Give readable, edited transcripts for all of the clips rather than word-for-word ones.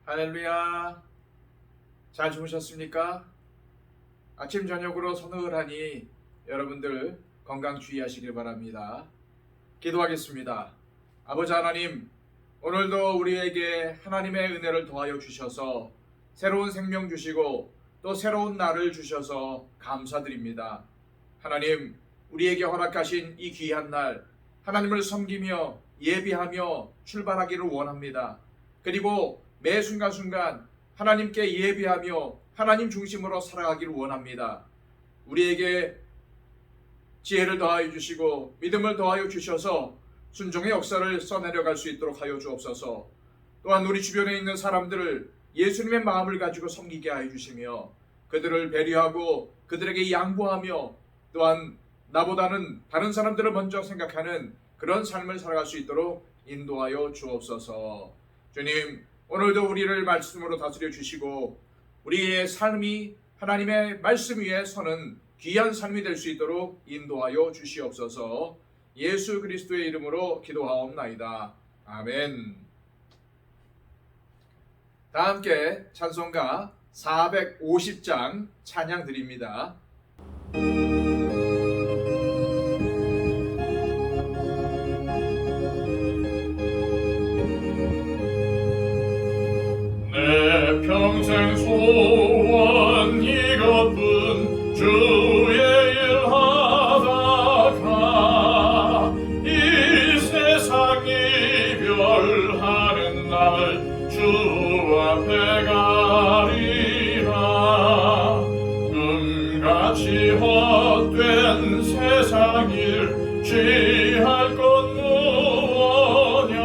할렐루야. 잘 주무셨습니까? 아침 저녁으로 서늘하니 여러분들 건강 주의하시길 바랍니다. 기도하겠습니다. 아버지 하나님, 오늘도 우리에게 하나님의 은혜를 더하여 주셔서 새로운 생명 주시고 또 새로운 날을 주셔서 감사드립니다. 하나님, 우리에게 허락하신 이 귀한 날 하나님을 섬기며 예비하며 출발하기를 원합니다. 그리고 매 순간순간 하나님께 예비하며 하나님 중심으로 살아가기를 원합니다. 우리에게 지혜를 더하여 주시고 믿음을 더하여 주셔서 순종의 역사를 써내려갈 수 있도록 하여 주옵소서. 또한 우리 주변에 있는 사람들을 예수님의 마음을 가지고 섬기게 하여 주시며 그들을 배려하고 그들에게 양보하며 또한 나보다는 다른 사람들을 먼저 생각하는 그런 삶을 살아갈 수 있도록 인도하여 주옵소서. 주님, 오늘도 우리를 말씀으로 다스려 주시고 우리의 삶이 하나님의 말씀 위에 서는 귀한 삶이 될 수 있도록 인도하여 주시옵소서. 예수 그리스도의 이름으로 기도하옵나이다. 아멘. 다 함께 찬송가 450장 찬양 드립니다. 평생 소원 이것뿐 주의 일 하다가 이 세상 이별하는 날 주 앞에 가리라. 금같이 헛된 세상 일 취할 것 무엇냐.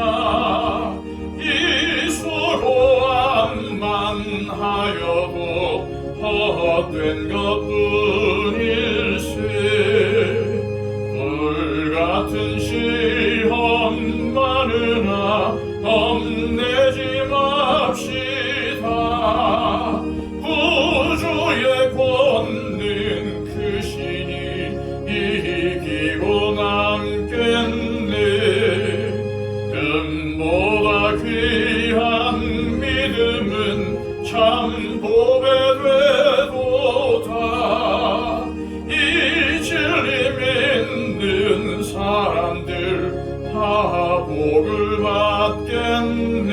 이 수고함만 하여도 헛된 것뿐일세. 불같은 시험 많으나 겁내지 맙시다. 구주의 권능 크시니 이기고 남겠네. 금보다 귀한 믿음은 참 보배 되도다. 이 진리 믿는 사람들 다 복을 받겠네.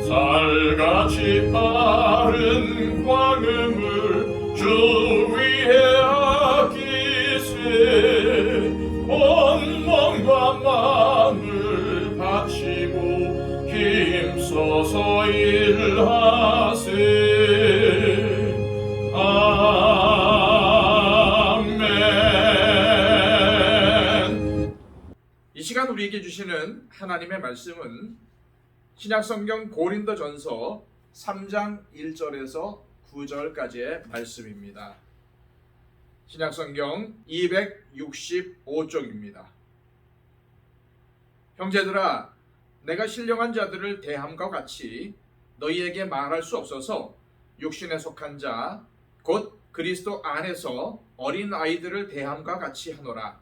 살같이 빠른 광음을 주 위에 아끼세. 온 몸과 마음을 바치고 힘써서 일하세. 아멘. 이 시간 우리에게 주시는 하나님의 말씀은 신약성경 고린도전서 3장 1절에서 9절까지의 말씀입니다. 신약성경 265쪽입니다. 형제들아, 내가 신령한 자들을 대함과 같이 너희에게 말할 수 없어서 육신에 속한 자 곧 그리스도 안에서 어린 아이들을 대함과 같이 하노라.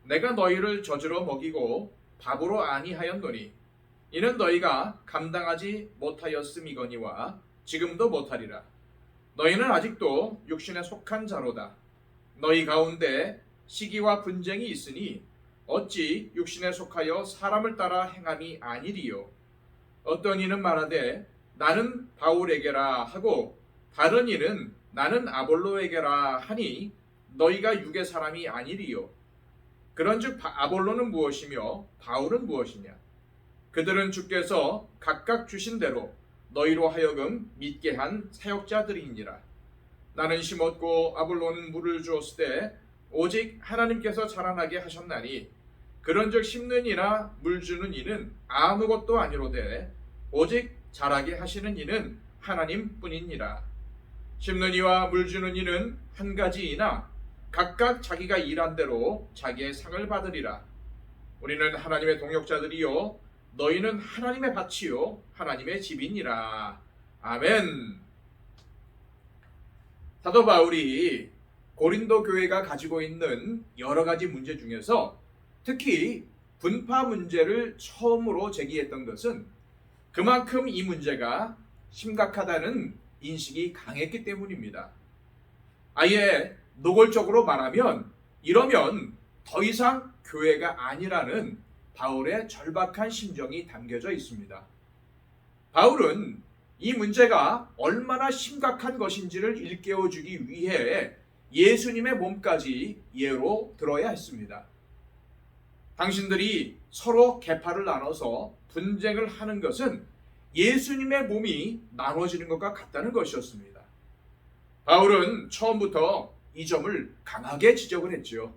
내가 너희를 젖으로 먹이고 밥으로 아니하였노니 이는 너희가 감당하지 못하였음이거니와 지금도 못하리라. 너희는 아직도 육신에 속한 자로다. 너희 가운데 시기와 분쟁이 있으니 어찌 육신에 속하여 사람을 따라 행함이 아니리요. 어떤 이는 말하되 나는 바울에게라 하고 다른 이는 나는 아볼로에게라 하니 너희가 육의 사람이 아니리요. 그런즉 아볼로는 무엇이며 바울은 무엇이냐. 그들은 주께서 각각 주신 대로 너희로 하여금 믿게 한 사역자들이니라. 나는 심었고 아볼로는 물을 주었을 때 오직 하나님께서 자라나게 하셨나니 그런즉 심는 이나 물 주는 이는 아무것도 아니로되 오직 자라게 하시는 이는 하나님뿐이니라. 심는 이와 물 주는 이는 한 가지이나 각각 자기가 일한 대로 자기의 상을 받으리라. 우리는 하나님의 동역자들이요 너희는 하나님의 밭이요 하나님의 집이니라. 아멘. 사도 바울이 고린도 교회가 가지고 있는 여러 가지 문제 중에서 특히 분파 문제를 처음으로 제기했던 것은 그만큼 이 문제가 심각하다는 인식이 강했기 때문입니다. 아예 노골적으로 말하면 이러면 더 이상 교회가 아니라는 바울의 절박한 심정이 담겨져 있습니다. 바울은 이 문제가 얼마나 심각한 것인지를 일깨워주기 위해 예수님의 몸까지 예로 들어야 했습니다. 당신들이 서로 계파를 나눠서 분쟁을 하는 것은 예수님의 몸이 나눠지는 것과 같다는 것이었습니다. 바울은 처음부터 이 점을 강하게 지적을 했죠.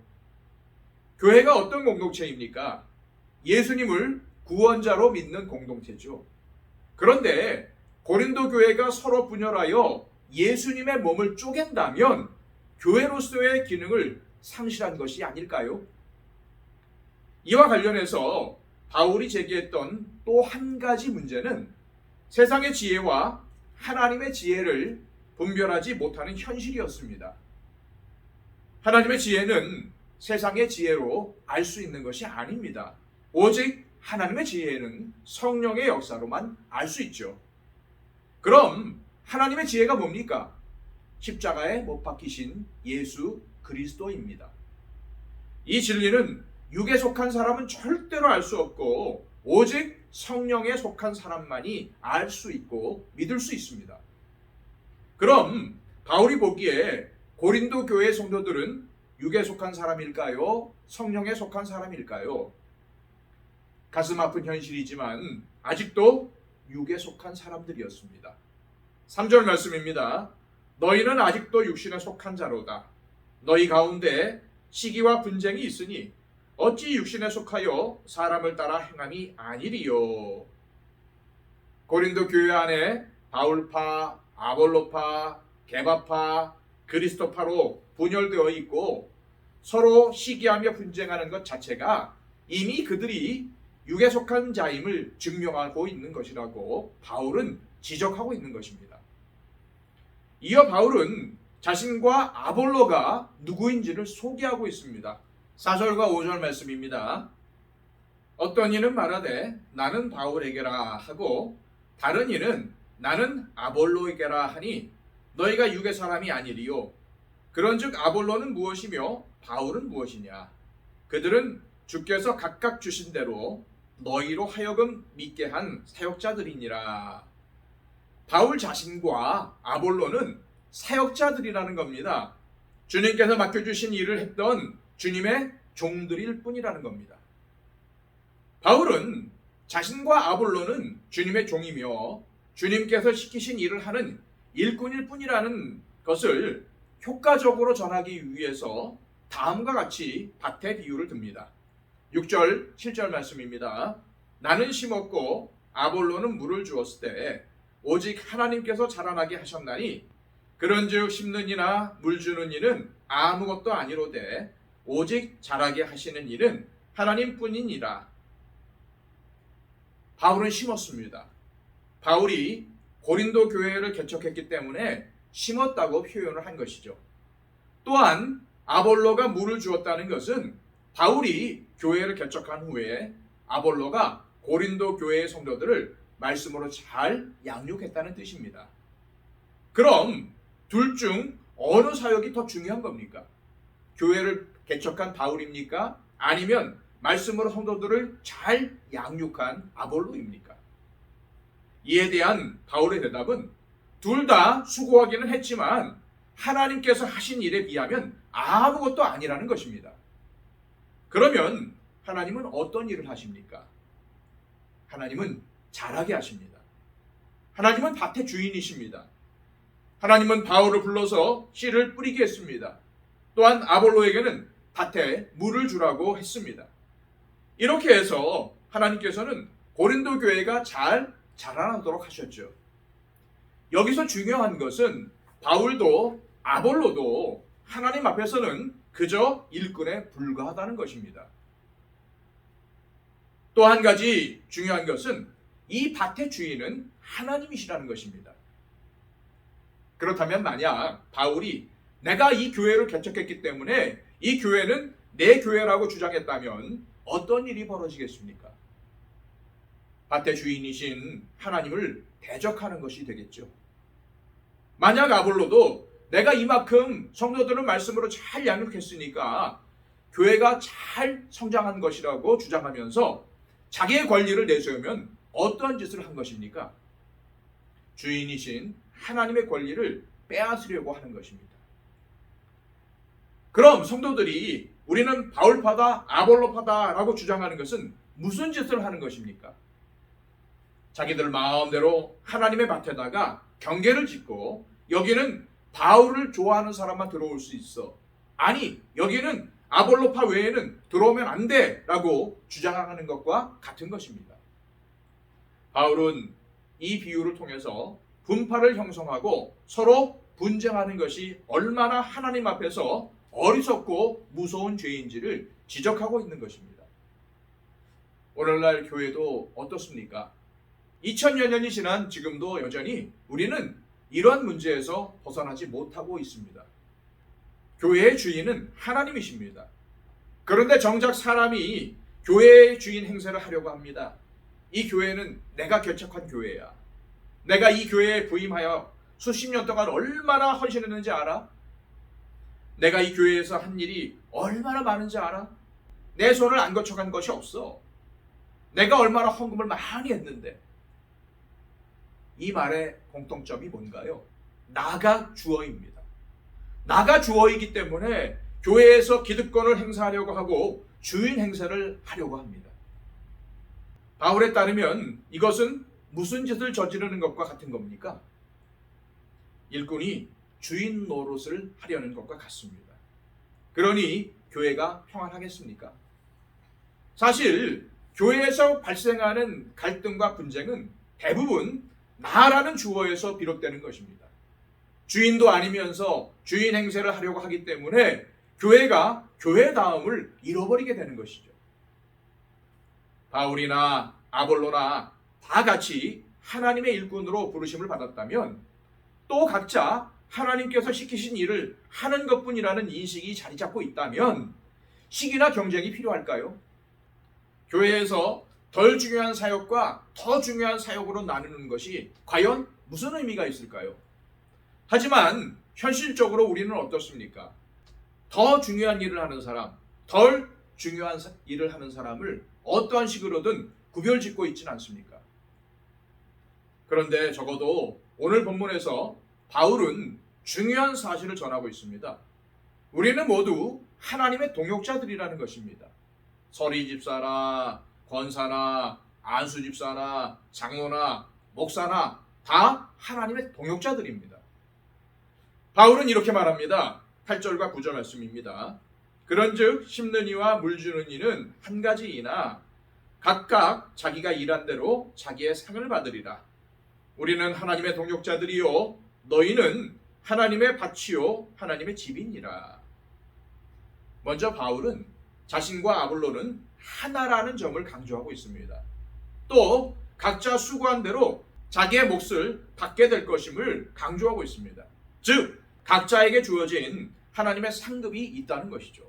교회가 어떤 공동체입니까? 예수님을 구원자로 믿는 공동체죠. 그런데 고린도 교회가 서로 분열하여 예수님의 몸을 쪼갠다면 교회로서의 기능을 상실한 것이 아닐까요? 이와 관련해서 바울이 제기했던 또 한 가지 문제는 세상의 지혜와 하나님의 지혜를 분별하지 못하는 현실이었습니다. 하나님의 지혜는 세상의 지혜로 알 수 있는 것이 아닙니다. 오직 하나님의 지혜는 성령의 역사로만 알 수 있죠. 그럼 하나님의 지혜가 뭡니까? 십자가에 못 박히신 예수 그리스도입니다. 이 진리는 육에 속한 사람은 절대로 알 수 없고 오직 성령에 속한 사람만이 알 수 있고 믿을 수 있습니다. 그럼 바울이 보기에 고린도 교회 성도들은 육에 속한 사람일까요? 성령에 속한 사람일까요? 가슴 아픈 현실이지만 아직도 육에 속한 사람들이었습니다. 3절 말씀입니다. 너희는 아직도 육신에 속한 자로다. 너희 가운데 시기와 분쟁이 있으니 어찌 육신에 속하여 사람을 따라 행함이 아니리요. 고린도 교회 안에 바울파, 아볼로파, 게바파, 그리스도파로 분열되어 있고 서로 시기하며 분쟁하는 것 자체가 이미 그들이 육에 속한 자임을 증명하고 있는 것이라고 바울은 지적하고 있는 것입니다. 이어 바울은 자신과 아볼로가 누구인지를 소개하고 있습니다. 4절과 5절 말씀입니다. 어떤 이는 말하되 나는 바울에게라 하고 다른 이는 나는 아볼로에게라 하니 너희가 육의 사람이 아니리요. 그런즉 아볼로는 무엇이며 바울은 무엇이냐? 그들은 주께서 각각 주신 대로 너희로 하여금 믿게 한 사역자들이니라. 바울 자신과 아볼로는 사역자들이라는 겁니다. 주님께서 맡겨주신 일을 했던 주님의 종들일 뿐이라는 겁니다. 바울은 자신과 아볼로는 주님의 종이며 주님께서 시키신 일을 하는 일꾼일 뿐이라는 것을 효과적으로 전하기 위해서 다음과 같이 밭의 비유를 듭니다. 6절, 7절 말씀입니다. 나는 심었고 아볼로는 물을 주었을 때 오직 하나님께서 자라나게 하셨나니 그런즉 심는 이나 물 주는 이는 아무것도 아니로되 오직 자라게 하시는 일은 하나님뿐이니라. 바울은 심었습니다. 바울이 고린도 교회를 개척했기 때문에 심었다고 표현을 한 것이죠. 또한 아볼로가 물을 주었다는 것은 바울이 교회를 개척한 후에 아볼로가 고린도 교회의 성도들을 말씀으로 잘 양육했다는 뜻입니다. 그럼 둘 중 어느 사역이 더 중요한 겁니까? 교회를 개척한 바울입니까? 아니면 말씀으로 성도들을 잘 양육한 아볼로입니까? 이에 대한 바울의 대답은 둘 다 수고하기는 했지만 하나님께서 하신 일에 비하면 아무것도 아니라는 것입니다. 그러면 하나님은 어떤 일을 하십니까? 하나님은 잘하게 하십니다. 하나님은 밭의 주인이십니다. 하나님은 바울을 불러서 씨를 뿌리게 했습니다. 또한 아볼로에게는 밭에 물을 주라고 했습니다. 이렇게 해서 하나님께서는 고린도 교회가 잘 자라나도록 하셨죠. 여기서 중요한 것은 바울도 아볼로도 하나님 앞에서는 그저 일꾼에 불과하다는 것입니다. 또 한 가지 중요한 것은 이 밭의 주인은 하나님이시라는 것입니다. 그렇다면 만약 바울이 내가 이 교회를 개척했기 때문에 이 교회는 내 교회라고 주장했다면 어떤 일이 벌어지겠습니까? 밭의 주인이신 하나님을 대적하는 것이 되겠죠. 만약 아볼로도 내가 이만큼 성도들을 말씀으로 잘 양육했으니까 교회가 잘 성장한 것이라고 주장하면서 자기의 권리를 내세우면 어떠한 짓을 한 것입니까? 주인이신 하나님의 권리를 빼앗으려고 하는 것입니다. 그럼 성도들이 우리는 바울파다, 아볼로파다라고 주장하는 것은 무슨 짓을 하는 것입니까? 자기들 마음대로 하나님의 밭에다가 경계를 짓고 여기는 바울을 좋아하는 사람만 들어올 수 있어. 아니, 여기는 아볼로파 외에는 들어오면 안 돼 라고 주장하는 것과 같은 것입니다. 바울은 이 비유를 통해서 분파를 형성하고 서로 분쟁하는 것이 얼마나 하나님 앞에서 어리석고 무서운 죄인지를 지적하고 있는 것입니다. 오늘날 교회도 어떻습니까? 2000여 년이 지난 지금도 여전히 우리는 이러한 문제에서 벗어나지 못하고 있습니다. 교회의 주인은 하나님이십니다. 그런데 정작 사람이 교회의 주인 행세를 하려고 합니다. 이 교회는 내가 개척한 교회야. 내가 이 교회에 부임하여 수십 년 동안 얼마나 헌신했는지 알아? 내가 이 교회에서 한 일이 얼마나 많은지 알아? 내 손을 안 거쳐간 것이 없어. 내가 얼마나 헌금을 많이 했는데. 이 말의 공통점이 뭔가요? 나가 주어입니다. 나가 주어이기 때문에 교회에서 기득권을 행사하려고 하고 주인 행세를 하려고 합니다. 바울에 따르면 이것은 무슨 짓을 저지르는 것과 같은 겁니까? 일꾼이 주인 노릇을 하려는 것과 같습니다. 그러니 교회가 평안하겠습니까? 사실 교회에서 발생하는 갈등과 분쟁은 대부분 나라는 주어에서 비롯되는 것입니다. 주인도 아니면서 주인 행세를 하려고 하기 때문에 교회가 교회다움을 잃어버리게 되는 것이죠. 바울이나 아볼로나 다 같이 하나님의 일꾼으로 부르심을 받았다면 또 각자 하나님께서 시키신 일을 하는 것뿐이라는 인식이 자리 잡고 있다면 시기나 경쟁이 필요할까요? 교회에서 덜 중요한 사역과 더 중요한 사역으로 나누는 것이 과연 무슨 의미가 있을까요? 하지만 현실적으로 우리는 어떻습니까? 더 중요한 일을 하는 사람, 덜 중요한 일을 하는 사람을 어떠한 식으로든 구별짓고 있지는 않습니까? 그런데 적어도 오늘 본문에서 바울은 중요한 사실을 전하고 있습니다. 우리는 모두 하나님의 동역자들이라는 것입니다. 서리 집사나 권사나 안수 집사나 장로나 목사나 다 하나님의 동역자들입니다. 바울은 이렇게 말합니다. 8절과 9절 말씀입니다. 그런즉 심는 이와 물 주는 이는 한 가지이나 각각 자기가 일한 대로 자기의 상을 받으리라. 우리는 하나님의 동역자들이요 너희는 하나님의 밭이요 하나님의 집이니라. 먼저 바울은 자신과 아볼로는 하나라는 점을 강조하고 있습니다. 또 각자 수고한 대로 자기의 몫을 받게 될 것임을 강조하고 있습니다. 즉 각자에게 주어진 하나님의 상급이 있다는 것이죠.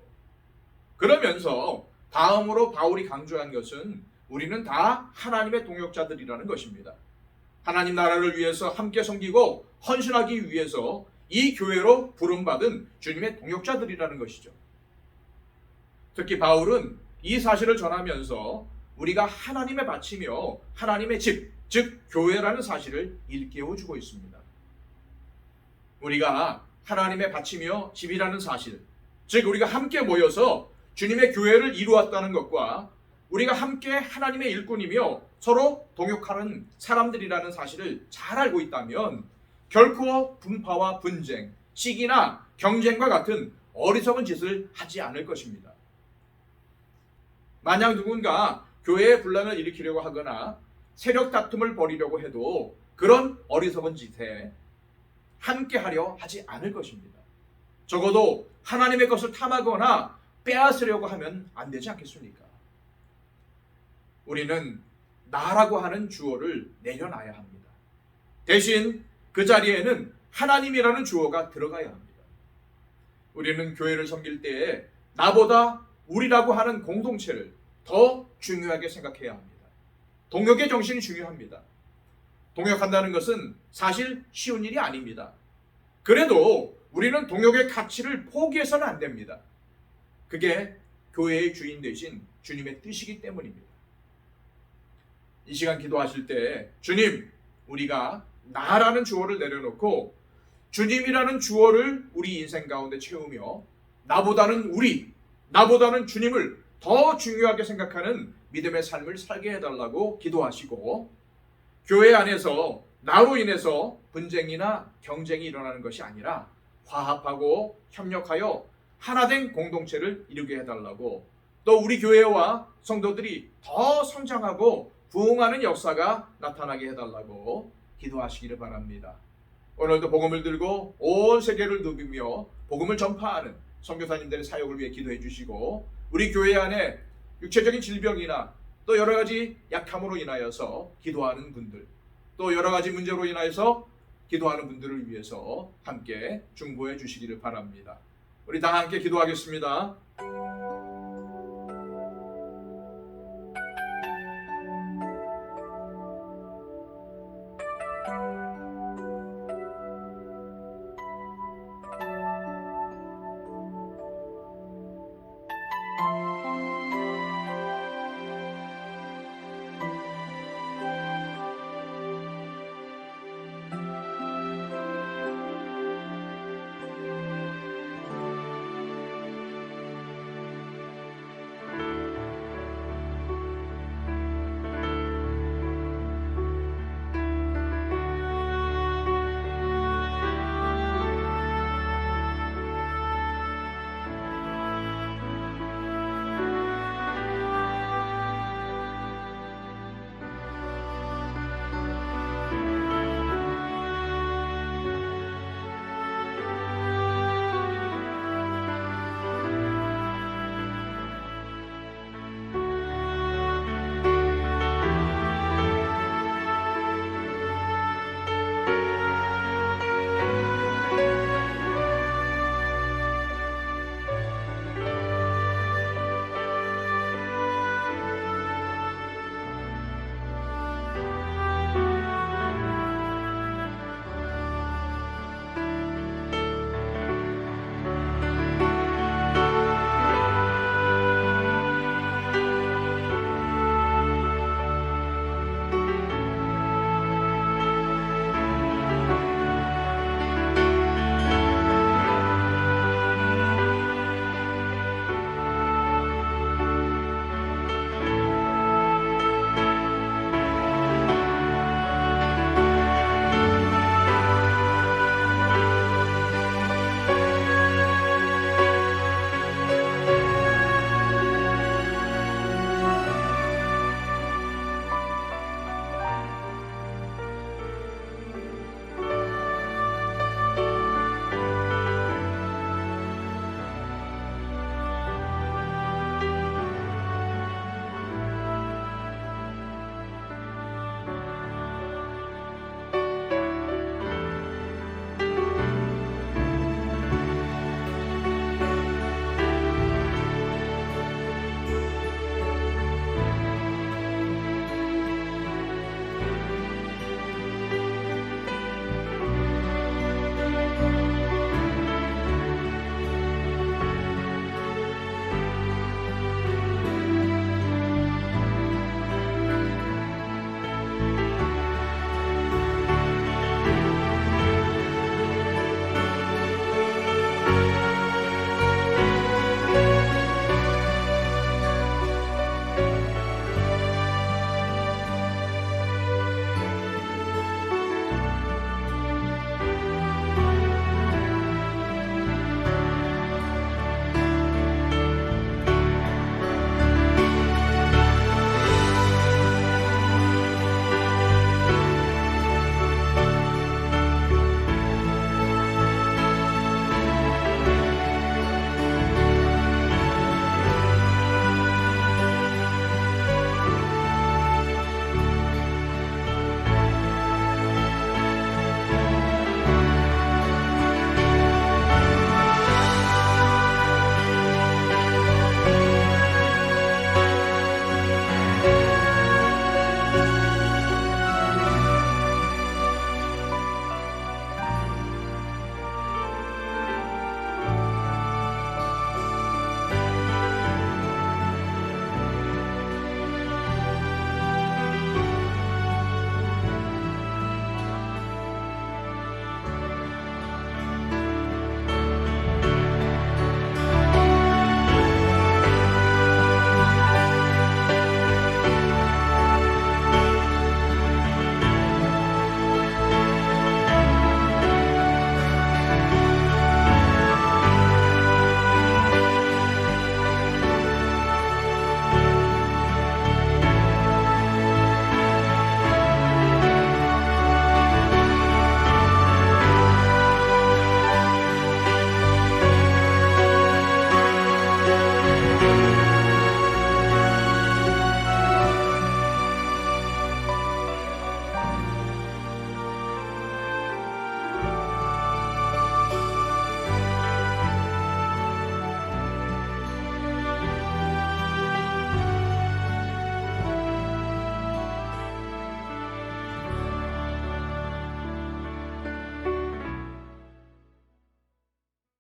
그러면서 다음으로 바울이 강조한 것은 우리는 다 하나님의 동역자들이라는 것입니다. 하나님 나라를 위해서 함께 섬기고 헌신하기 위해서 이 교회로 부름받은 주님의 동역자들이라는 것이죠. 특히 바울은 이 사실을 전하면서 우리가 하나님의 밭이며 하나님의 집, 즉 교회라는 사실을 일깨워주고 있습니다. 우리가 하나님의 밭이며 집이라는 사실, 즉 우리가 함께 모여서 주님의 교회를 이루었다는 것과 우리가 함께 하나님의 일꾼이며 서로 동역하는 사람들이라는 사실을 잘 알고 있다면 결코 분파와 분쟁, 시기나 경쟁과 같은 어리석은 짓을 하지 않을 것입니다. 만약 누군가 교회에 분란을 일으키려고 하거나 세력 다툼을 벌이려고 해도 그런 어리석은 짓에 함께하려 하지 않을 것입니다. 적어도 하나님의 것을 탐하거나 빼앗으려고 하면 안 되지 않겠습니까? 우리는 나라고 하는 주어를 내려놔야 합니다. 대신 그 자리에는 하나님이라는 주어가 들어가야 합니다. 우리는 교회를 섬길 때에 나보다 우리라고 하는 공동체를 더 중요하게 생각해야 합니다. 동역의 정신이 중요합니다. 동역한다는 것은 사실 쉬운 일이 아닙니다. 그래도 우리는 동역의 가치를 포기해서는 안 됩니다. 그게 교회의 주인 되신 주님의 뜻이기 때문입니다. 이 시간 기도하실 때 주님, 우리가 나라는 주어를 내려놓고 주님이라는 주어를 우리 인생 가운데 채우며 나보다는 주님을 더 중요하게 생각하는 믿음의 삶을 살게 해달라고 기도하시고, 교회 안에서 나로 인해서 분쟁이나 경쟁이 일어나는 것이 아니라 화합하고 협력하여 하나된 공동체를 이루게 해달라고, 또 우리 교회와 성도들이 더 성장하고 부흥하는 역사가 나타나게 해달라고 기도하시기를 바랍니다. 오늘도 복음을 들고 온 세계를 누비며 복음을 전파하는 선교사님들의 사역을 위해 기도해 주시고, 우리 교회 안에 육체적인 질병이나 또 여러 가지 약함으로 인하여서 기도하는 분들, 또 여러 가지 문제로 인하여서 기도하는 분들을 위해서 함께 중보해 주시기를 바랍니다. 우리 다 함께 기도하겠습니다.